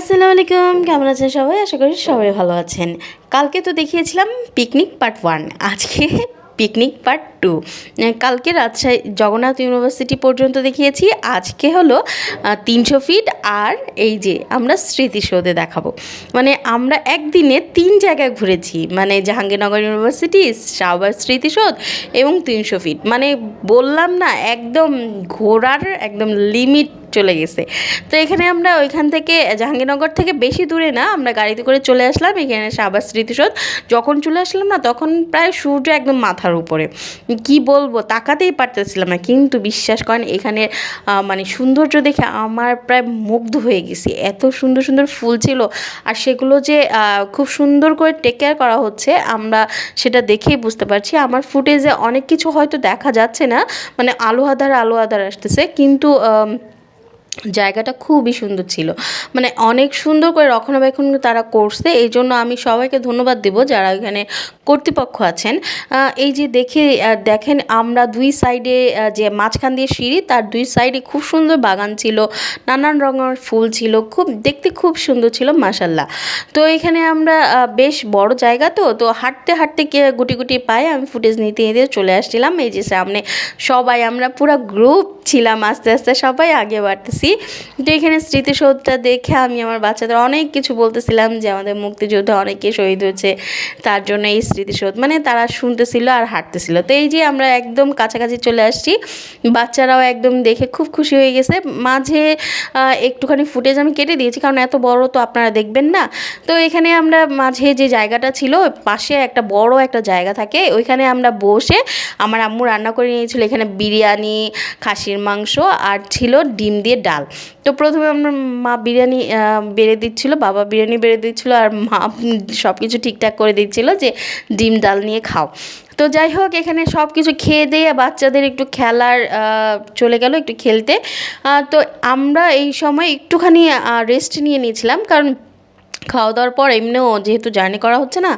আসসালামু আলাইকুম, কেমন আছেন সবাই? আশা করি সবাই ভালো আছেন। কালকে তো দেখিয়েছিলাম পিকনিক পার্ট 1, আজকে পিকনিক পার্ট 2। কালকে রাজশাহী জগন্নাথ ইউনিভার্সিটি পর্যন্ত দেখিয়েছি, আজকে হলো 300 ফিট। আর এই যে আমরা স্মৃতিসৌধে দেখাবো, মানে আমরা একদিনে 3 জায়গায় ঘুরেছি, মানে জাহাঙ্গীরনগর ইউনিভার্সিটি, শাহবাগ স্মৃতিসৌধ এবং 300 ফিট। মানে বললাম না, একদম ঘোরার একদম লিমিট চলে গেছে। তো এখানে আমরা ওইখান থেকে জাহাঙ্গীরনগর থেকে বেশি দূরে না, আমরা গাড়িতে করে চলে আসলাম এখানে শাহবাগ স্মৃতিসৌধ। যখন চলে আসলাম না, তখন প্রায় সূর্য একদম মাথার উপরে, কি বলবো, তাকাতেই পারতেছিলাম না। কিন্তু বিশ্বাস করেন, এখানে মানে সৌন্দর্য দেখে আমার প্রায় মুগ্ধ হয়ে গেছি। এত সুন্দর সুন্দর ফুল ছিল, আর সেগুলো যে খুব সুন্দর করে টেক কেয়ার করা হচ্ছে, আমরা সেটা দেখেই বুঝতে পারছি। আমার ফুটেজে অনেক কিছু হয়তো দেখা যাচ্ছে না, মানে আলো আধার আসতেছে, কিন্তু জায়গাটা খুবই সুন্দর ছিল। মানে অনেক সুন্দর করে রক্ষণাবেক্ষণ তারা করছে, এই জন্য আমি সবাইকে ধন্যবাদ দেব যারা এখানে কর্তৃপক্ষ আছেন। এই যে দেখেন, আমরা দুই সাইডে যে মাঝখান দিয়ে সিঁড়ি, তার দুই সাইডে খুব সুন্দর বাগান ছিল, নানান রঙের ফুল ছিল, খুব দেখতে খুব সুন্দর ছিল মাশাল্লাহ। তো এখানে আমরা বেশ বড় জায়গা, তো হাঁটতে হাঁটতে গুটি গুটি পায়ে আমি ফুটেজ নিতে নিতে চলে আসছিলাম। এই যে সামনে সবাই আমরা পুরো গ্রুপ ছিলাম, আস্তে আস্তে সবাই আগে বাড়তেছি। তো এখানে স্মৃতিসৌধটা দেখে আমি আমার বাচ্চাদের অনেক কিছু বলতেছিলাম, যে আমাদের মুক্তিযোদ্ধা অনেকে শহীদ হয়েছে, তার জন্য এই স্মৃতিসৌধ, মানে তারা শুনতেছিল আর হাঁটতেছিল। তো এই যে আমরা একদম কাছাকাছি চলে আসছি, বাচ্চারাও একদম দেখে খুব খুশি হয়ে গেছে। মাঝে একটুখানি ফুটেজ আমি কেটে দিয়েছি, কারণ এত বড় তো আপনারা দেখবেন না। তো এখানে আমরা মাঝে যে জায়গাটা ছিল, পাশে একটা বড় একটা জায়গা থাকে, ওইখানে আমরা বসে আমার আম্মু রান্না করে নিয়েছিল এখানে বিরিয়ানি, খাসির মাংস, আর ছিল ডিম দিয়ে ডাল। তো প্রথমে আমার মা বিরিয়ানি বেড়ে দিচ্ছিলো, বাবা বিরিয়ানি বেড়ে দিচ্ছিলো, আর মা সব কিছু ঠিকঠাক করে দিচ্ছিলো যে ডিম ডাল নিয়ে খাও। তো যাই হোক, এখানে সব কিছু খেয়ে দিয়ে বাচ্চাদের একটু খেলার চলে গেল একটু খেলতে। তো আমরা এই সময় একটুখানি রেস্ট নিয়ে নিয়েছিলাম, কারণ খাওয়া দাওয়ার পর এমনিও যেহেতু জার্নি করা হচ্ছে না,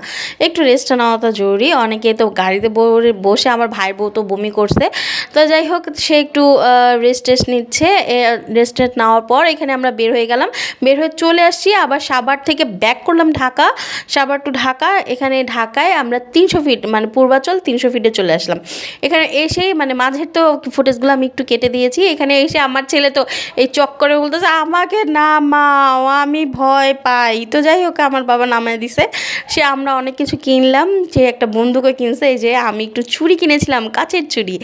একটু রেস্টটা নেওয়াটা জরুরি। অনেকে তো গাড়িতে বসে, আমার ভাইয়ের বউ তো বমি করছে। তো যাই হোক, সে একটু রেস্ট নিচ্ছে। রেস্ট নেওয়ার পর এখানে আমরা বের হয়ে গেলাম, বের হয়ে চলে আসছি আবার সাভার থেকে ব্যাক করলাম ঢাকা, সাভার টু ঢাকা। এখানে ঢাকায় আমরা 300 ফিট মানে পূর্বাচল 300 ফিটে চলে আসলাম। এখানে এসেই মানে মাঝের তো ফুটেজগুলো আমি একটু কেটে দিয়েছি। এখানে এসে আমার ছেলে তো এই চক্করে বলতেছে, আমাকে নামাও, আমি ভয় পাই। তো যাই হোক, আমার বাবা নামায় দিছে। আমরা অনেক কিছু কিনলাম, যে একটা বন্ধুকে কিনছে, এই যে আমি একটু ছুরি কিনেছিলাম, কাচের ছুরি,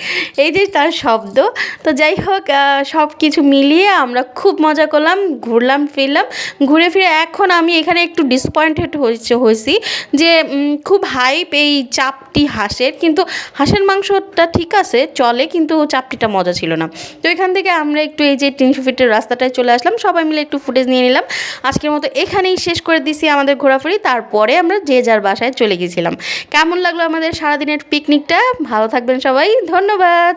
এই যে তার শব্দ। তো যাই হোক, সব কিছু মিলিয়ে আমরা খুব মজা করলাম, ঘুরলাম ফিরলাম। ঘুরে ফিরে এখন আমি এখানে একটু ডিসঅ্যাপয়েন্টেড হয়েছি, যে খুব হাইপ এই চাপটি হাঁসের, কিন্তু হাঁসের মাংসটা ঠিক আছে চলে, কিন্তু চাপটিটা মজা ছিল না। তো এখান থেকে আমরা একটু এই যে 300 ফিটের রাস্তাটায় চলে আসলাম, সবাই মিলে একটু ফুটেজ নিয়ে নিলাম। আজকের মতো এখানেই শেষ করে দিছি আমাদের ঘোরাঘুরি, তারপরে আমরা যে যার বাসায় চলে গেছিলাম। কেমন লাগলো আমাদের সারাদিনের পিকনিকটা? ভালো থাকবেন সবাই, ধন্যবাদ।